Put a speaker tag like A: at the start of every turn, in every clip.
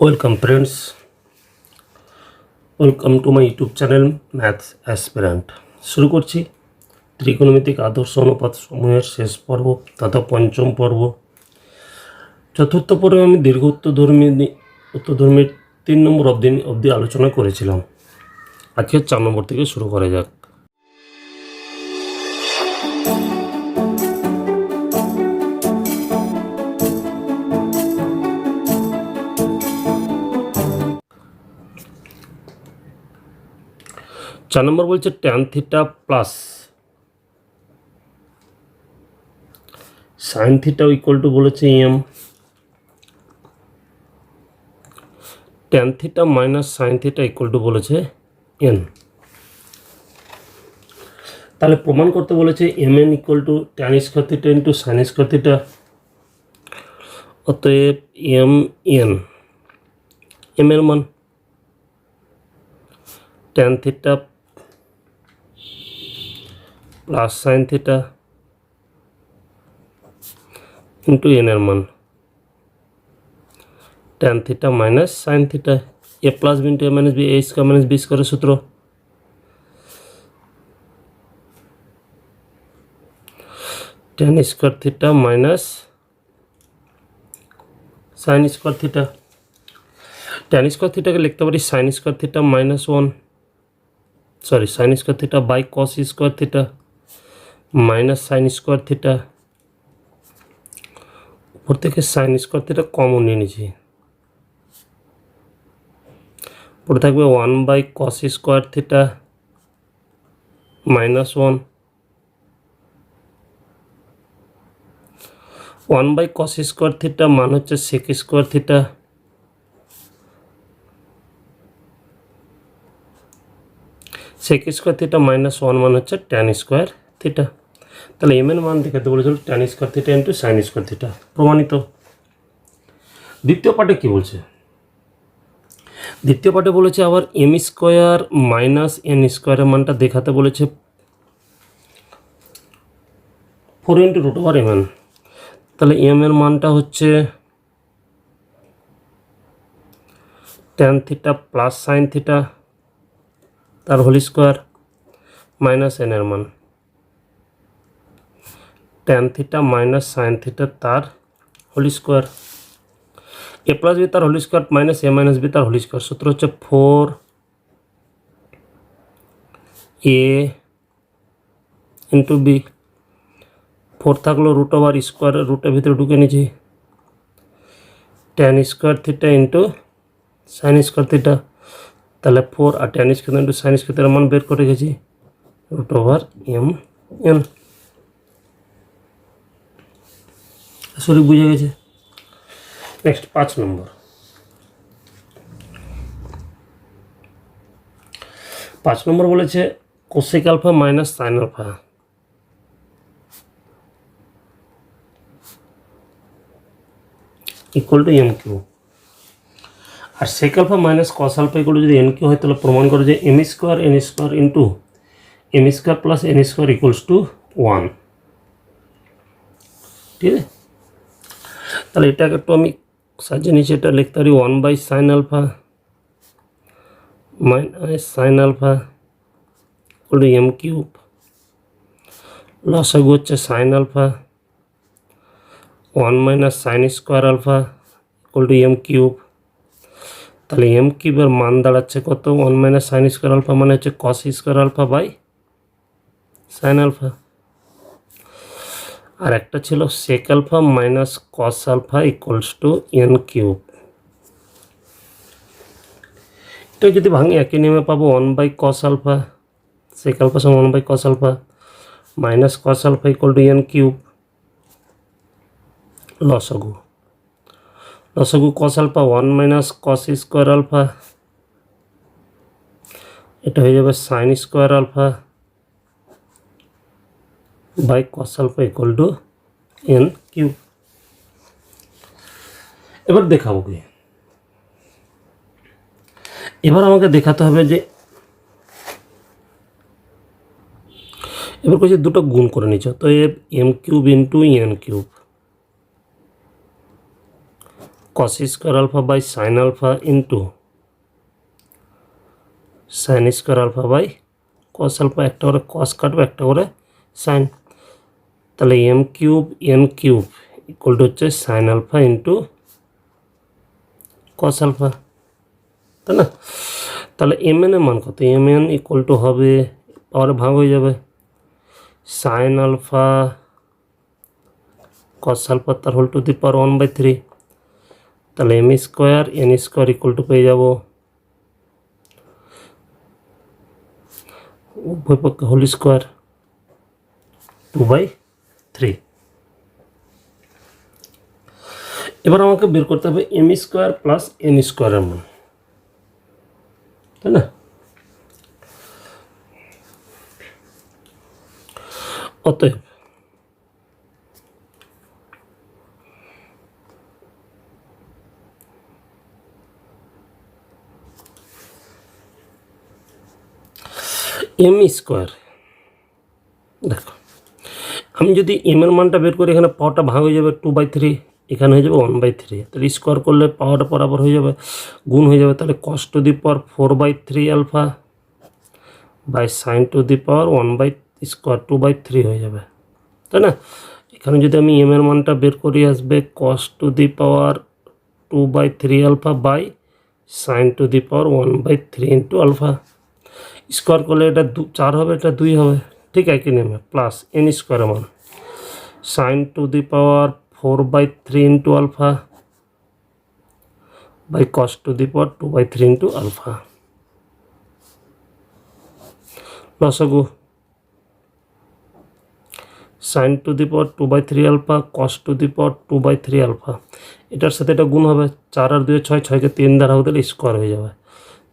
A: Welcome friends, welcome to my YouTube channel Maths Aspirant। শুরু করছি ত্রিকোণমিতিক আদর্শ অনুপাত সমূহের শেষ পর্ব তথা পঞ্চম পর্ব। চতুর্থ পর্বে আমি দীর্ঘ উত্তরধর্মীর 3 নম্বর অবধি আলোচনা করেছিলাম। আজকে 4 নম্বর থেকে শুরু করা যাক। চার নম্বর বলছে tan theta plus sine theta equal to বলেছে M, tan theta minus sine theta equal to বলেছে এন। তাহলে প্রমাণ করতে বলেছে M N equal to tan square theta into sine square theta. অতএব এম এর মান tan theta plus sine theta into N এর মান tan theta minus sine theta. A plus B into A minus B, A square minus B স্কয়ারের সূত্র। Tan square theta minus sine square theta. Tan square থিটাকে লিখতে পারি sine square theta minus sine square theta by cos square theta minus sine square theta. উপর থেকে sign square theta common নিয়ে নিয়েছি, পরে থাকবে 1 by cos square theta minus 1 by cos square theta মান হচ্ছে sec square theta. Sec square theta minus 1 মান হচ্ছে ট্যান স্কয়ার থিটা। তাহলে এম এর মান দেখাতে বলেছিল tan square theta into sine square theta, প্রমাণিত। দ্বিতীয় পার্টে কি বলছে? দ্বিতীয় পার্টে বলেছে আবার এম স্কয়ার মাইনাস এন স্কয়ারের মানটা দেখাতে বলেছে 4 into root over M N. তাহলে এম এর মানটা হচ্ছে tan theta plus sine theta তার হোল স্কয়ার মাইনাস এন এর মান tan theta minus sine theta তার হোল স্কয়ার। এ প্লাস বি তার হোল স্কয়ার মাইনাস এ মাইনাস বি তার হোল স্কয়ার। সূত্র হচ্ছে 4 এ ইন্টু বি। 4 থাকলো রুট ওভার স্কোয়ার, রুটের ভিতরে ঢুকে নিয়েছি tan square theta into sine square theta. তাহলে 4 আর tan square into sine square মান বের করে গেছি root over M N. Sorry, বুঝে গেছে। নেক্সট 5 নম্বর। 5 নম্বর বলেছে cosec alpha minus sine alpha equal to M Q. আর sec alpha minus cos alpha equal to যদি এন কিউ হয় তাহলে প্রমাণ করে যে M square N square into M square plus N square equals two 1। ঠিক আছে, তাহলে এটাকে একটু আমি সাজিয়ে নিচ্ছি। এটা লিখতে পারি 1 by sine alpha minus sine alpha equal to M cube. লসাগু হচ্ছে sine alpha 1 minus sine square alpha equal to M কিউব। তাহলে এম কিউবের মান দাঁড়াচ্ছে কত? 1 মাইনাস সাইন স্কোয়ার আলফা মানে হচ্ছে cos square alpha by sine alpha. আর একটা ছিল sec alpha minus cos alpha equals to N cube. এটা যদি ভাঙি একই নিয়মে পাবো 1 by cos alpha, sec alpha সমান 1 by cos alpha minus cos alpha equal to N cube. লসাগু cos alpha 1 minus cos square alpha, এটা হয়ে যাবে sine square alpha by cos alpha equal to N cube. এবার দেখাবো কি? এবার আমাকে দেখাতে হবে যে এবার কিছু দুটো গুণ করে নিচ্ছ, তো M cube into N cube cos square alpha by sine alpha into sine square alpha by cos alpha, একটা করে কস কাটবে, একটা করে সাইন। তাহলে M cube N cube equal to হচ্ছে sine alpha into cos alpha, তাই না? তাহলে এম এন এর মান কত? এম এন ইকুয়াল টু হবে, পাওয়ারে ভাগ হয়ে যাবে, সাইন আলফা কস আলফা তার হোল টু দি পাওয়ার 1/3। তাহলে M square N square equal to পেয়ে যাব উভয় পক্ষে হোল স্কোয়ার 2/3। এবার আমাকে বের করতে হবে এম স্কোয়ার প্লাস এন স্কোয়ারের মান, তাই না? অতএব এম স্কোয়ার, দেখো আমি যদি এম এর মানটা বের করি, এখানে পাওয়ারটা ভাগ হয়ে যাবে 2/3, এখানে হয়ে যাবে 1/3। তাহলে স্কোয়ার করলে পাওয়ারটা বরাবর হয়ে যাবে, গুণ হয়ে যাবে। তাহলে cos to the power 4/3 alpha by sine to the power 1/² 2/3 হয়ে যাবে, তাই না? এখানে যদি আমি এম এর মানটা বের করি, আসবে cos to the power 2/3 alpha by sine to the power 1/3 into alpha. Square করলে এটা 4 হবে, এটা 2 হবে, ঠিক একই নেমে, প্লাস এন স্কোয়ারের মান sine to the power 4/3 into alpha by cos to the power 2/3 into alpha. লসাগু sine to the power 2/3 alpha cos to the power 2/3 alpha, এটার সাথে এটা গুণ হবে, 4 আর 2 6, 6কে 3 দ্বারা হোক দিলে স্কোয়ার হয়ে যাবে।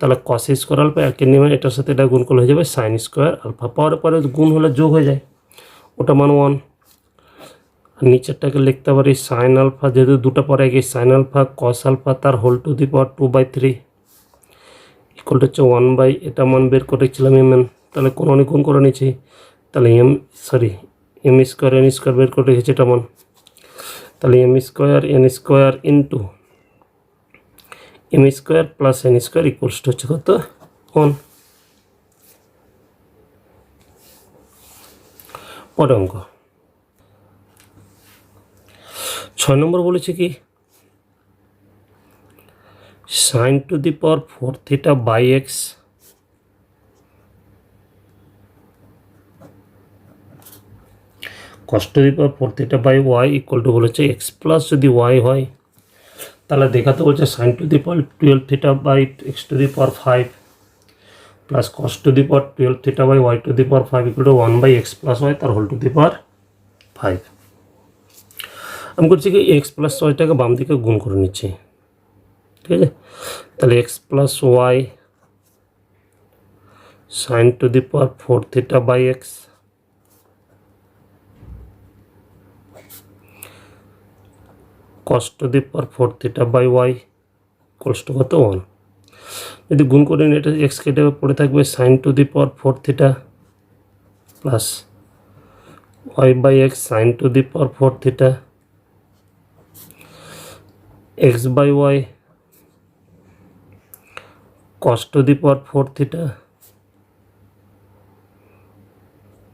A: তাহলে কস স্কোয়ার আলফা একই নেমে, এটার সাথে এটা গুণ করলে হয়ে যাবে সাইন স্কোয়ার আলফা। পাওয়ার পরে গুণ হলে যোগ হয়ে যায়, ওটা মান 1। আর নিচেরটাকে লিখতে পারি সাইন আলফা, যেহেতু দুটো পরে গিয়ে সাইন আলফা কস আলফা তার whole to the power 2/3 equal হচ্ছে 1 এটা মান বের করেছিলাম এম এন, তাহলে কোন অনেক গুণ করে নিচ্ছি। তাহলে এম স্কোয়ার এন স্কোয়ার বের করে রেখেছি এটা মান। তাহলে M square N square into M square plus N square equals to হচ্ছে কত? 1। পরে অঙ্ক 6 নম্বর বলেছে কি, sine to the power 4 theta by X cos to the power 4 theta by Y equal to বলেছে এক্স প্লাস যদি Y হয়, তাহলে দেখাতে বলছে sine to the power 12 theta by X to the power 5 plus cos to the power 12 theta by Y to the power 5 equal to 1/x plus Y তার whole to the power 5। আমি করছি কি x plus ওয়াইটাকে বাম দিকে গুণ করে নিচ্ছি, ঠিক আছে? তাহলে X plus Y sine to the power 4 theta by X cos to the power 4 theta by Y equals to কত? 1। যদি গুণ করে নিই, এটা এক্স কেটে পড়ে থাকবে sine to the power 4 theta plus Y by x sine to the power 4 theta X by Y cos to the power 4 theta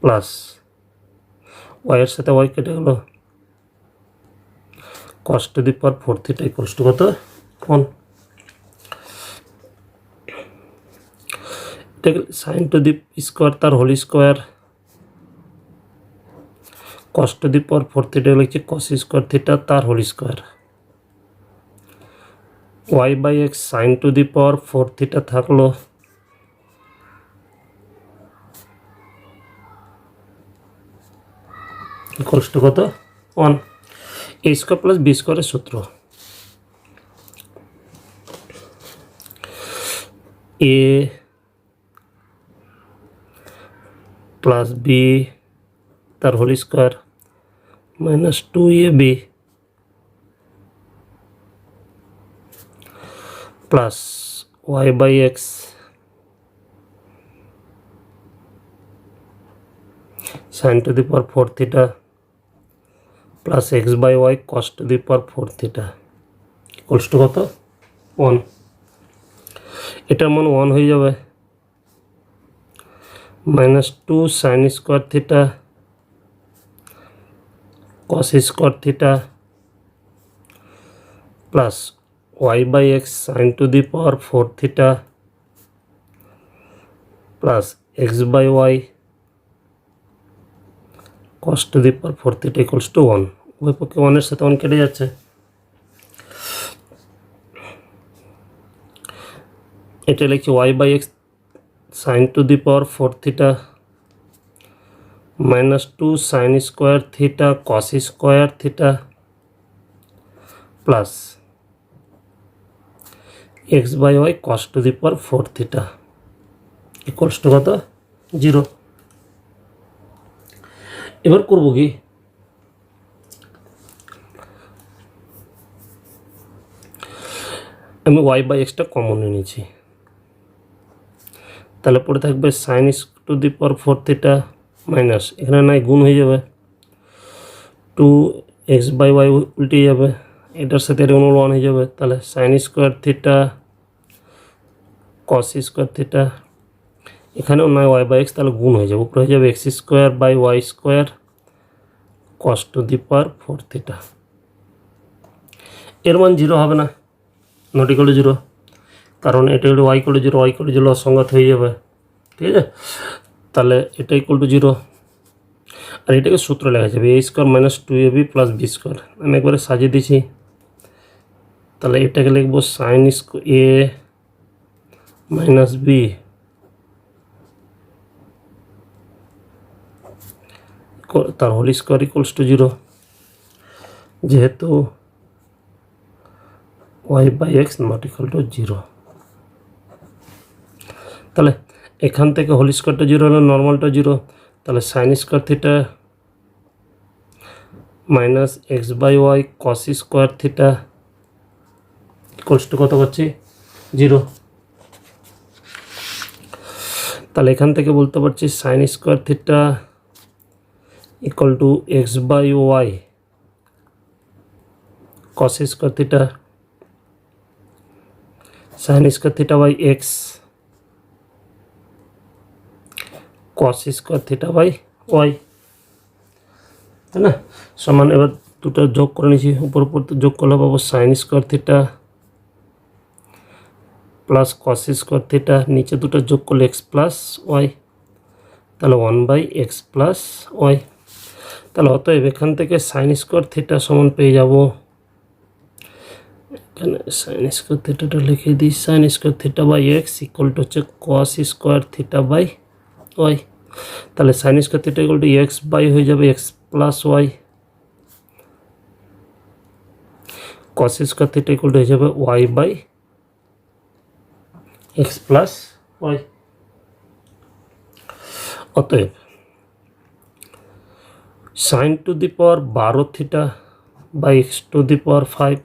A: plus ওয়াইয়ের সাথে ওয়াই কেটে গেল cos to the power 4 theta equals to কত? 1। এটাকে sine to the square তার whole square cos to the power 4 theta লিখছি cos square theta তার whole square Y by x sine to the power 4 theta থাকলো equals to কত? 1। A square plus b স্কোয়ারের সূত্র, এ plus b তার whole square minus 2ab plus Y by x sine to the power 4 theta plus x by Y cos to the power 4 theta equals to কত 1, এটার মান 1 হয়ে যাবে -2 sin square theta cos square theta plus y/x sin to the power 4 theta plus x/y cos to the power 4 theta equals two 1। উভয় পক্ষে 1 এর সাথে 1 কেটে যাচ্ছে। এটা লিখছি y/x sin to the power 4 theta -2 sin square theta cos square theta plus x/y cos to the power 4 theta equals to কত 0। এবার করব কি, আমি y/xটা কমন নিয়েছি, তাহলে পড়ে থাকবে sin to the power 4 theta minus এখানে নাই গুণ হয়ে যাবে 2x/y উল্টে যাবে, এটার সাথে এর 1 হয়ে যাবে, তাহলে sin square theta cos square theta এখানেও নয় y/x তাহলে গুণ হয়ে যাবে, উপরে হয়ে যাবে x² / y² cos to the power 4 theta. এর মান 0 হবে না, নট ইকুয়াল টু 0, কারণ এটা হলো y = 0, y = 0 অসংগত হয়ে যাবে, ঠিক আছে। তাহলে এটা ইকুয়াল টু 0, আর এটাকে সূত্র লেখা যাবে a² - 2ab + b²। আমি একবারে সাজিয়ে দিছি, তাহলে এটাকে লিখবো sin a - b তার হোল স্কোয়ার ইকুয়ালস টু 0, যেহেতু y/x নট ইকুয়াল টু 0। তাহলে এখান থেকে হোল স্কোয়ারটা 0 হলে নর্মালটা 0, তাহলে sin square theta minus x/y cos square theta equals to কত করছি 0। তাহলে এখান থেকে বলতে পারছি sin square theta equal to x/y cos square theta sin square theta by x cos square theta by y, তাই না, সমান। এবার দুটো যোগ করে নিয়েছি, উপর উপর যোগ করলে পাবো sin square theta plus cos square theta, নিচে দুটো যোগ করলে x প্লাস y, তাহলে 1/x প্লাস y। তাহলে অতএব এখান থেকে sin স্কোয়ার থিটা সমান পেয়ে যাব, এখানে sin স্কোয়ার থিটাটা লিখে দিই, sin square theta by x equal to হচ্ছে cos square theta by y। তাহলে sin square theta equal to x by হয়ে যাবে x plus y, cos square theta equal to হয়ে যাবে y by x plus y। অতএব sin to the power 12 theta by x to the power 5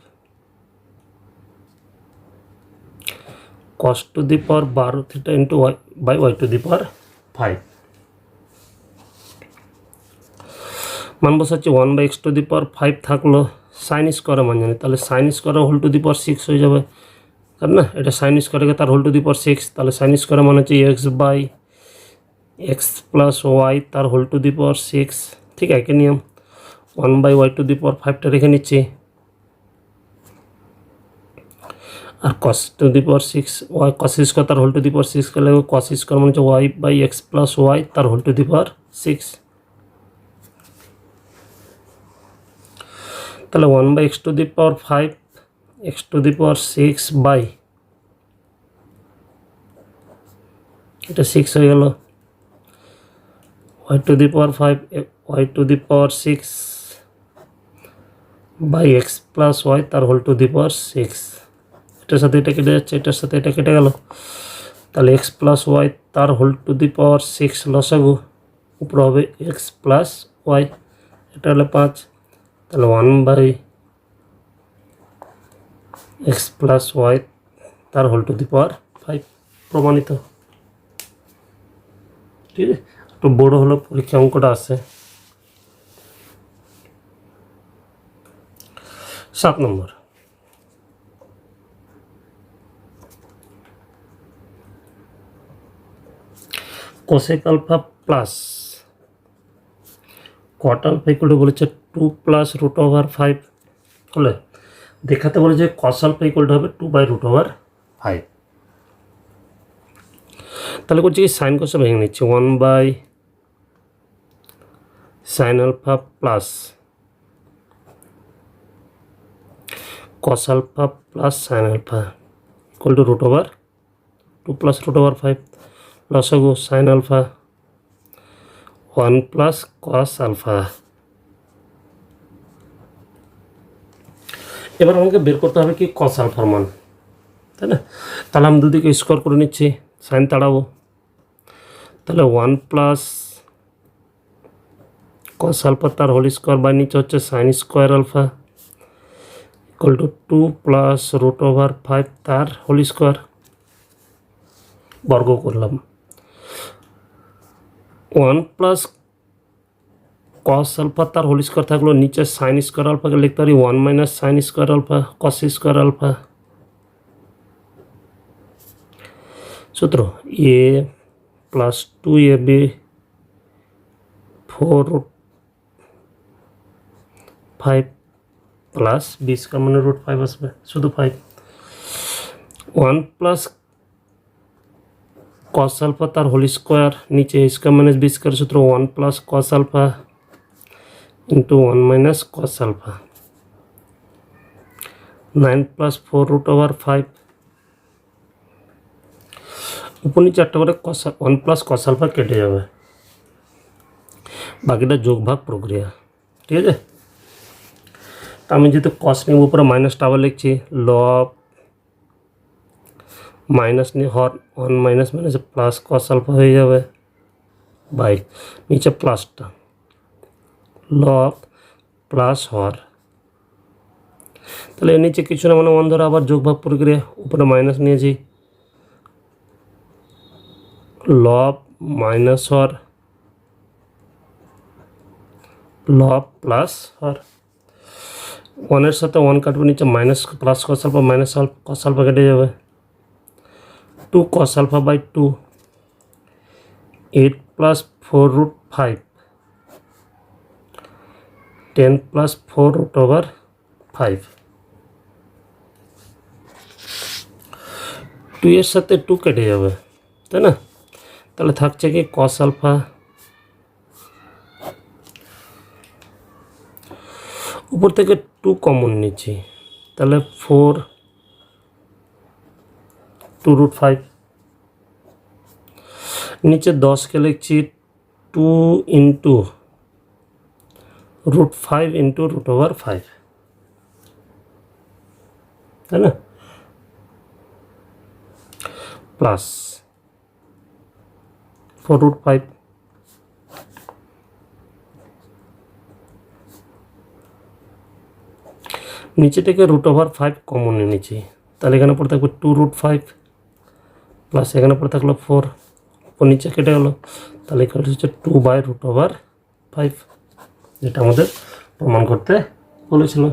A: cos to the power 12 theta into y by y to the power 5 মান বসাচ্ছি 1/x to the power 5 থাকলো, sign স্কোয়ারের মান জানি, তাহলে sign স্কোয়ারের whole to the power 6 হয়ে যাবে, তাই না, এটা সাইন স্কোয়ারকে তার হোল টু দি পাওয়ার 6, তাহলে সাইন স্কোয়ারের মান হচ্ছে x/x প্লাস y তার হোল টু দি পাওয়ার 6, ঠিক একই নিয়ম 1/y টু দি পাওয়ার 5টা রেখে নিচ্ছি, আর cos to the power 6 y cos square তার হোল টু দি পাওয়ার 6 করলে cos স্কোয়ার মানে হচ্ছে y/x প্লাস y তার হোল টু দি পাওয়ার 6, তাহলে 1/x to the power 5 x to the power 6 by এটা 6 হয়ে গেল y to the power 5 y to the power 6 by x plus y তার whole to the power 6, এটার সাথে এটা কেটে যাচ্ছে, এটার সাথে এটা কেটে গেল, তাহলে x প্লাস y তার হোল টু দি পাওয়ার 6 লসাগু, উপরে হবে x প্লাস y, এটা হলো 5, তাহলে 1/x প্লাস y তার হোল টু দি পাওয়ার 5 প্রমাণিত। ঠিক আছে, একটু বড় হলো পরীক্ষা অঙ্কটা আছে। 7 নম্বর, cosec alpha plus cot alpha equal to বলেছে 2 প্লাস রুট ওভার 5 হলে দেখাতে বলে যে কস আলফা ইকুয়াল টু হবে 2 বাই রুট ওভার 5। তাহলে করছি কি সাইন কষে ভেঙে নিচ্ছি 1 by sine alpha plus cos alpha plus sine alpha equal to root over 2 plus root over 5 লসাগু sine alpha 1 plus cos alpha. এবার আমাকে বের করতে হবে কি কস আলফার মান, তাই না? তাহলে আমি দুদিকে স্কোয়ার করে নিচ্ছি, সাইন তাড়াবো, তাহলে 1 প্লাস কস আলফা তার হোল স্কোয়ার বাই নিচে হচ্ছে sine square alpha equal to 2 plus root over 5 তার হোল স্কোয়ার বর্গ করলাম। 1 প্লাস কস আলফা তার হোল স্কোয়ার থাকলো, নিচে সাইন স্কোয়ার আলফাকে লিখতে পারি 1 minus sine square alpha cos square alpha. সূত্র এ plus 2ab 4 root 5 plus B square মানে রুট 5 আসবে, শুধু 5। 1 প্লাস কস আলফা তার হোল স্কোয়ার, নিচে স্কোয়ার মাইনাস বি স্কোয়ার, সূত্র 1 plus cos alpha into 1 minus cos alpha. 9 plus 4 root over 5 উপর নিচে একটা করে কস 1 প্লাস কস আলফা কেটে যাবে, বাকিটা যোগ ভাগ প্রক্রিয়া, ঠিক আছে? তা আমি যেহেতু কস নিয়ে উপরে মাইনাসটা আবার লিখছি, লব মাইনাস নিয়ে হর 1 minus minus plus cos alpha হয়ে যাবে বাই নিচে প্লাসটা লব প্লাস হর, তাহলে এর নিচে কিছু না মানে 1 ধরে আবার যোগ ভাগ প্রক্রিয়া, উপরে মাইনাস নিয়েছি, লব মাইনাস হর লব প্লাস হর। 1 এর সাথে 1 কাটবে, নিচে minus plus cos alpha minus cos alpha কেটে যাবে, 2 cos alpha by 2 8 plus 4 root 5 10 plus 4 root over 5 2 এর সাথে 2 কেটে যাবে, তাই না? তাহলে থাকছে কি cos alpha উপর থেকে 2 কমন নিচ্ছি, তাহলে 4 2 root 5 नीचे 10 के लिखছি 2 into root 5 into root over 5, है ना, प्लस 4 रूट 5 नीचे থেকে रूट ओवर 5 কমন নিয়েছি, তাহলে এখানে পড়ে থাকবে 2 रूट 5 প্লাস এখানে পড়ে থাকলো 4 ও নিচে কেটে গেল, তাহলে এখানে হচ্ছে 2 বাই রুট ওভার 5, যেটা আমাদের প্রমাণ করতে বলেছিল।